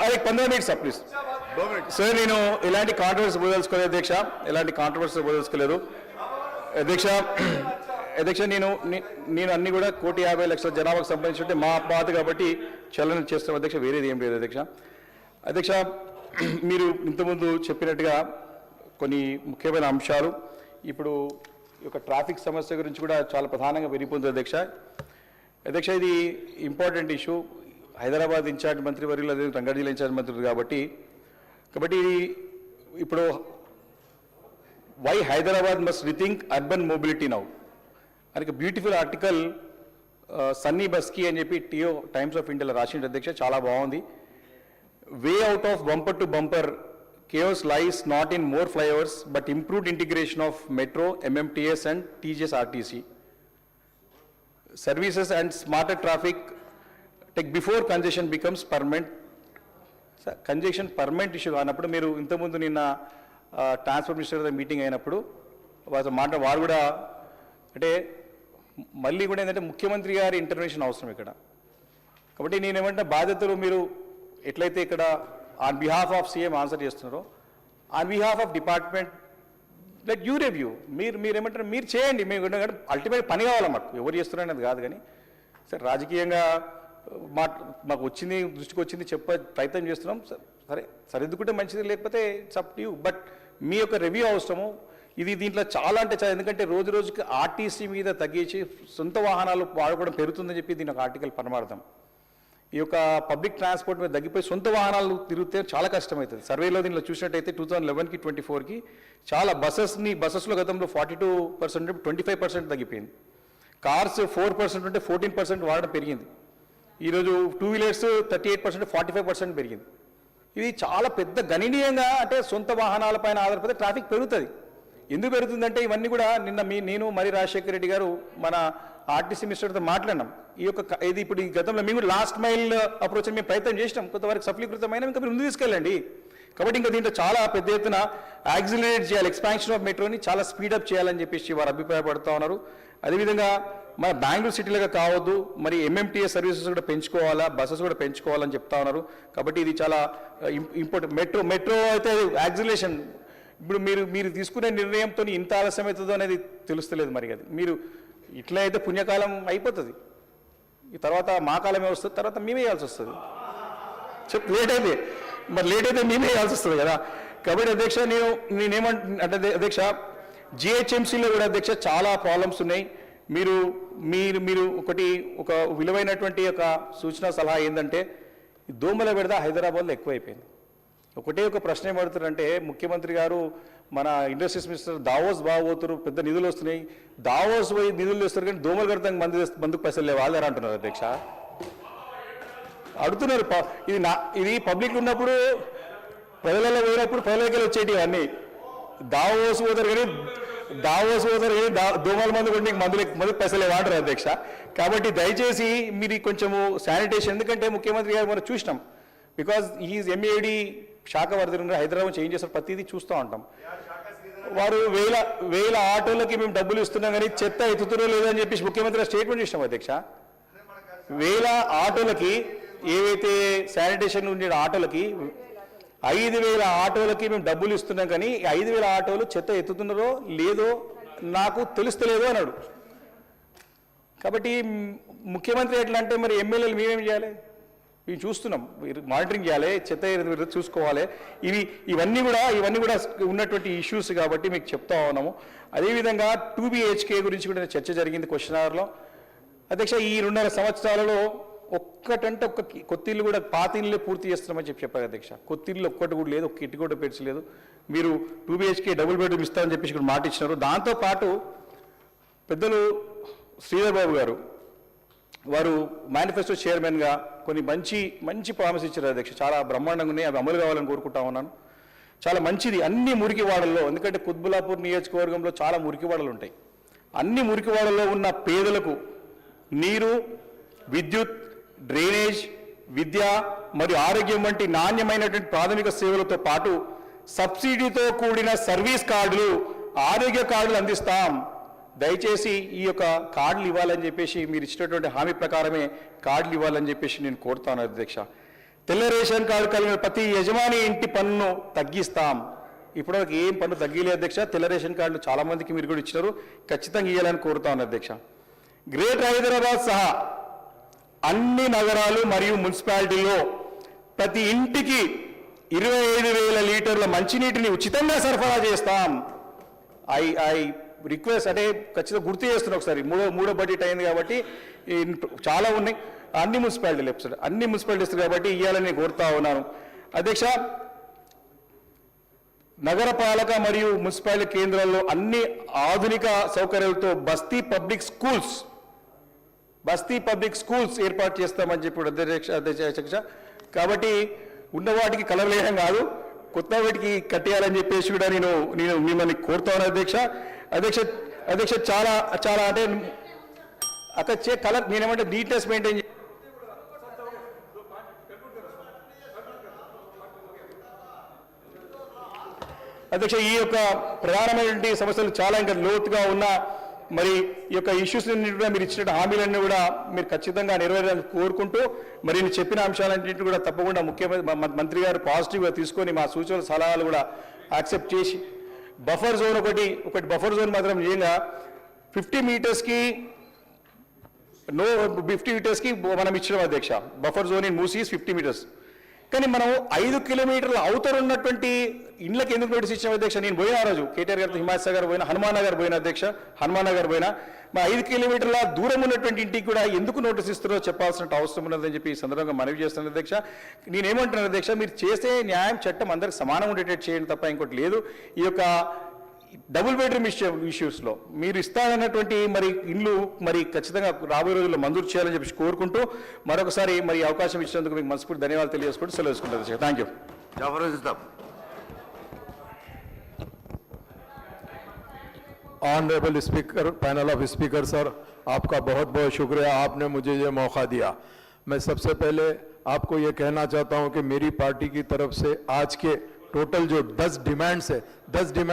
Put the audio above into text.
అదే 15 minutes sir please sir. నేను ఎలాంటి కాంట్రవర్సీ వదలుచుకోలేదు అధ్యక్ష, ఎలాంటి కాంట్రవర్సీ వదలుచుకోలేదు అధ్యక్ష. నేను అన్ని కూడా 1,50,00,000 జనాభాకు సంబంధించి మా బాధ కాబట్టి చలనం చేస్తాం అధ్యక్ష, వేరేది ఏం లేదు అధ్యక్ష. మీరు ఇంతకుముందు చెప్పినట్టుగా కొన్ని ముఖ్యమైన అంశాలు ఇప్పుడు ఈ యొక్క ట్రాఫిక్ సమస్య గురించి కూడా చాలా ప్రధానంగా పెరిగిపోతుంది అధ్యక్ష. ఇది ఇంపార్టెంట్ ఇష్యూ. హైదరాబాద్ ఇన్ఛార్జ్ మంత్రి వర్యులు అదే రంగారెడ్డి జిల్లా ఇన్ఛార్జ్ మంత్రి కాబట్టి ఇప్పుడు why Hyderabad must rethink urban mobility now అని బ్యూటిఫుల్ ఆర్టికల్ సన్నీ బస్కీ అని చెప్పి టైమ్స్ ఆఫ్ ఇండియాలో రాసిండు అధ్యక్ష, చాలా బాగుంది. Way out of bumper to bumper chaos lies not in more flyovers but improved integration of metro, MMTS and TGS RTC services and smarter traffic tech before congestion becomes permanent. Congestion permanent issue కానప్పుడు మీరు ఇంతకుముందు నిన్న transport minister meeting అయినప్పుడు వారు కూడా అంటే మళ్ళీ కూడా ఏంటంటే ముఖ్యమంత్రి గారి ఇంటర్వెన్షన్ అవసరం ఇక్కడ. కాబట్టి నేనేమంటే బాధ్యతలు మీరు ఎట్లయితే ఇక్కడ on behalf of CM answer చేస్తున్నారో on behalf of department let you review మీరు ఏమంటారు మీరు చేయండి. మేము అల్టిమేట్ పని కావాలి మాకు, ఎవరు చేస్తున్నారనేది కాదు. కానీ సరే రాజకీయంగా మాకు వచ్చింది దృష్టికి వచ్చింది ప్రయత్నం చేస్తున్నాం, సరే సరిదిద్దుకుంటే మంచిది, లేకపోతే it's up to you. But మీ యొక్క రివ్యూ అవసరము. ఇది దీంట్లో చాలా అంటే చాలా, ఎందుకంటే రోజు రోజుకి ఆర్టీసీ మీద తగ్గించి సొంత వాహనాలు వాడుకోవడం పెరుగుతుందని చెప్పి దీని ఒక ఆర్టికల్ పరమార్థం. ఈ యొక్క పబ్లిక్ ట్రాన్స్పోర్ట్ మీద తగ్గిపోయి సొంత వాహనాలు తిరిగితే చాలా కష్టమవుతుంది. సర్వేలో దీనిలో చూసినట్టయితే 2011కి 24కి చాలా బస్సెస్లో గతంలో 42% 25% తగ్గిపోయింది. కార్స్ 4% ఉంటే 14% వాడడం పెరిగింది. ఈరోజు 2 వీలర్స్ 38% 45% పెరిగింది. ఇది చాలా పెద్ద గణనీయంగా అంటే సొంత వాహనాలపైన ఆధారపడితే ట్రాఫిక్ పెరుగుతుంది. ఎందుకు పెరుగుతుందంటే ఇవన్నీ కూడా నిన్న నేను మరి రాజశేఖర రెడ్డి గారు మన ఆర్టీసీ మినిస్టర్తో మాట్లాడినాం. ఈ యొక్క ఇది ఇప్పుడు ఈ గతంలో మేము లాస్ట్ మైల్ అప్రోచ్ మేము ప్రయత్నం చేసినాం, కొంతవరకు సఫలీకృతమైన ఇంకా మీరు ముందు తీసుకెళ్ళండి. కాబట్టి ఇంకా దీంట్లో చాలా పెద్ద ఎత్తున యాక్సిలరేట్ చేయాలి, ఎక్స్పాన్షన్ ఆఫ్ మెట్రోని చాలా స్పీడప్ చేయాలని చెప్పేసి వారు అభిప్రాయపడుతూ ఉన్నారు. అదేవిధంగా మన బెంగళూరు సిటీలుగా కావద్దు, మరి MMTS సర్వీసెస్ కూడా పెంచుకోవాలా, బస్సెస్ కూడా పెంచుకోవాలని చెప్తా ఉన్నారు. కాబట్టి ఇది చాలా ఇంపార్టెంట్. మెట్రో అయితే యాక్సిలేషన్ ఇప్పుడు మీరు తీసుకునే నిర్ణయంతో ఇంత ఆలస్యం అవుతుందో అనేది తెలుస్తలేదు. మరి అది మీరు ఇట్లా అయితే పుణ్యకాలం అయిపోతుంది, ఈ తర్వాత మా కాలమే వస్తుంది, తర్వాత మేమే వేయాల్సి వస్తుంది. లేట్ అయితే మేమే వేయాల్సి వస్తుంది కదా. కాబట్టి అధ్యక్ష నేనేమంటే అధ్యక్ష GHMCలో కూడా అధ్యక్ష చాలా ప్రాబ్లమ్స్ ఉన్నాయి. మీరు ఒక విలువైనటువంటి ఒక సూచన సలహా ఏంటంటే దోమల బెడద హైదరాబాద్లో ఎక్కువైపోయింది. ఒకటే ఒక ప్రశ్న ఏమడుతారంటే ముఖ్యమంత్రి గారు మన ఇండస్ట్రీస్ మినిస్టర్ దావోస్ బాగోతున్నారు, పెద్ద నిధులు వస్తున్నాయి, దావోస్ పోయి నిధులు వస్తారు కానీ దోమలు కడతాం మందుకు పైసలు లేవు వాళ్ళే అంటున్నారు అధ్యక్ష. అడుగుతున్నారు. ఇది పబ్లిక్ ఉన్నప్పుడు ప్రజలలో పోయినప్పుడు ప్రజలకి వచ్చేటి అన్నీ దావోస్ పోతారు కానీ దోమల మందు కొట్టి మందుకు పైసలు వాడరు అధ్యక్ష. కాబట్టి దయచేసి మీరు కొంచెము శానిటేషన్, ఎందుకంటే ముఖ్యమంత్రి గారు మనం చూసినాం, బికాజ్ ఈజ్ MAD శాఖ వర్ధన హైదరాబాద్ చేంజ్ చేస్తారు, ప్రతిదీ చూస్తూ ఉంటాం. వారు వేల ఆటోలకి మేము డబ్బులు ఇస్తున్నాం కానీ చెత్త ఎత్తుతున్నో లేదని చెప్పేసి ముఖ్యమంత్రి స్టేట్మెంట్ ఇచ్చినాం అధ్యక్ష. వేల ఆటోలకి ఏవైతే శానిటేషన్ ఉండే ఆటోలకి 5,000 ఆటోలకి మేము డబ్బులు ఇస్తున్నాం కానీ 5,000 ఆటోలు చెత్త ఎత్తుతున్నారో లేదో నాకు తెలుస్తలేదు అన్నాడు. కాబట్టి ముఖ్యమంత్రి ఎట్లా అంటే మరి ఎమ్మెల్యేలు మేమేం చేయాలి? ఇవి చూస్తున్నాం, మానిటరింగ్ చేయాలి, చెత్త చూసుకోవాలి. ఇవన్నీ కూడా ఉన్నటువంటి ఇష్యూస్ కాబట్టి మీకు చెప్తా ఉన్నాము. అదేవిధంగా 2 BHK గురించి కూడా చర్చ జరిగింది క్వశ్చన్ అవర్లో అధ్యక్ష. ఈ 2.5 సంవత్సరాలలో ఒక్కటంటే ఒక్క కొత్త ఇల్లు కూడా పాత ఇల్లు పూర్తి చేస్తున్నామని చెప్పారు అధ్యక్ష. కొత్త ఇల్లు ఒక్కటి కూడా లేదు, ఒక్క ఇటు కూడా పెంచలేదు. మీరు 2 BHK డబుల్ బెడ్రూమ్ ఇస్తామని చెప్పేసి కూడా మాట ఇచ్చినారు. దాంతోపాటు పెద్దలు శ్రీధర్ బాబు గారు వారు మేనిఫెస్టో చైర్మన్గా కొన్ని మంచి ప్రామిస్ ఇచ్చారు అధ్యక్ష. చాలా బ్రహ్మాండంగా ఉన్నాయి, అవి అమలు కావాలని కోరుకుంటా ఉన్నాను. చాలా మంచిది. అన్ని మురికివాడల్లో, ఎందుకంటే కుత్బులాపూర్ నియోజకవర్గంలో చాలా మురికివాడలు ఉంటాయి. అన్ని మురికివాడల్లో ఉన్న పేదలకు నీరు, విద్యుత్, డ్రైనేజ్, విద్య మరియు ఆరోగ్యం వంటి నాణ్యమైనటువంటి ప్రాథమిక సేవలతో పాటు సబ్సిడీతో కూడిన సర్వీస్ కార్డులు, ఆరోగ్య కార్డులు అందిస్తాం. దయచేసి ఈ యొక్క కార్డులు ఇవ్వాలని చెప్పేసి మీరు ఇచ్చినటువంటి హామీ ప్రకారమే కార్డులు ఇవ్వాలని చెప్పేసి నేను కోరుతాను అధ్యక్ష. తెల్ల రేషన్ కార్డు కలిగిన ప్రతి యజమాని ఇంటి పన్ను తగ్గిస్తాం. ఇప్పటివరకు ఏం పన్ను తగ్గిలే అధ్యక్ష. తెల్ల రేషన్ కార్డులు చాలా మందికి మీరు కూడా ఇచ్చినారు, ఖచ్చితంగా ఇవ్వాలని కోరుతా ఉన్నారు అధ్యక్ష. గ్రేటర్ హైదరాబాద్ సహా అన్ని నగరాలు మరియు మున్సిపాలిటీల్లో ప్రతి ఇంటికి 25,000 లీటర్ల మంచినీటిని ఉచితంగా సరఫరా చేస్తాం. ఐ రిక్వెస్ట్, అంటే ఖచ్చితంగా గుర్తు చేస్తున్నా ఒకసారి, మూడో బడ్జెట్ అయింది కాబట్టి చాలా ఉన్నాయి, అన్ని మున్సిపాలిటీస్ కాబట్టి ఇవ్వాలని కోరుతా ఉన్నాను అధ్యక్ష. నగరపాలక మరియు మున్సిపాలిటీ కేంద్రాల్లో అన్ని ఆధునిక సౌకర్యాలతో బస్తీ పబ్లిక్ స్కూల్స్ ఏర్పాటు చేస్తామని చెప్పి అధ్యక్ష. కాబట్టి ఉన్న వాటికి కలవలేహం కాదు, కొత్త వాటికి కట్టేయాలని చెప్పేసి కూడా నేను మిమ్మల్ని కోరుతాను అధ్యక్ష. చాలా అంటే అక్కడ కలర్ నేనేమంటే నీట్నెస్ మెయింటైన్ అధ్యక్ష. ఈ యొక్క ప్రధానమైనటువంటి సమస్యలు చాలా ఇంకా లోతుగా ఉన్న మరి ఈ యొక్క ఇష్యూస్ కూడా మీరు ఇచ్చిన హామీలన్నీ కూడా మీరు ఖచ్చితంగా నెరవేరాలని కోరుకుంటూ, మరి నేను చెప్పిన అంశాలన్నింటినీ కూడా తప్పకుండా మంత్రి గారు పాజిటివ్గా తీసుకొని మా సూచనలు సలహాలు కూడా యాక్సెప్ట్ చేసి బఫర్ జోన్ ఒకటి బఫర్ జోన్ మాత్రం నిజంగా 50 మీటర్స్కి మనం ఇచ్చినాం అధ్యక్ష. బఫర్ జోన్ ఇన్ మూసీస్ 50 మీటర్స్, కానీ మనం 5 కిలోమీటర్ల అవతల ఉన్నటువంటి ఇండ్లకి ఎందుకు నోటీస్ ఇచ్చాం అధ్యక్ష? నేను పోయిన ఆ రోజు కేటీఆర్ గారితో హిమాయత్ గారు పోయినా, హనుమాన్ నగర్ పోయిన అధ్యక్ష, హనుమాన్ నగర్ పోయినా, మా 5 కిలోమీటర్ల దూరం ఉన్నటువంటి ఇంటికి కూడా ఎందుకు నోటీస్ ఇస్తారో చెప్పాల్సిన అవసరం ఉన్నదని చెప్పి ఈ సందర్భంగా మనవి చేస్తున్నాను అధ్యక్ష. నేనేమంటున్నాను అధ్యక్ష, మీరు చేసే న్యాయం చట్టం అందరికి సమానం ఉండేటట్టు చేయండి తప్ప ఇంకోటి లేదు. ఈ యొక్క డబుల్ బెడ్రూమ్ ఇష్యూస్లో మీరు ఇస్తారన్నటువంటి మరి ఇల్లు మరి ఖచ్చితంగా రాబోయే రోజుల్లో మంజూరు చేయాలని చెప్పి కోరుకుంటూ మరొకసారి మరి అవకాశం ఇచ్చినందుకు మీకు మనస్ఫూర్తి ధన్యవాదాలు తెలియజేసుకుంటూ సెలవు తీసుకుంటారు. Thank you. Honourable speaker, panel of speaker sir, आपका बहुत बहुत शुक्रिया, आपने मुझे ये मौका दिया। मैं सबसे पहले आपको ये कहना चाहता हूं कि मेरी पार्टी की तरफ से आज के टोटल जो 10 डिमांड्स है, 10 डिमांड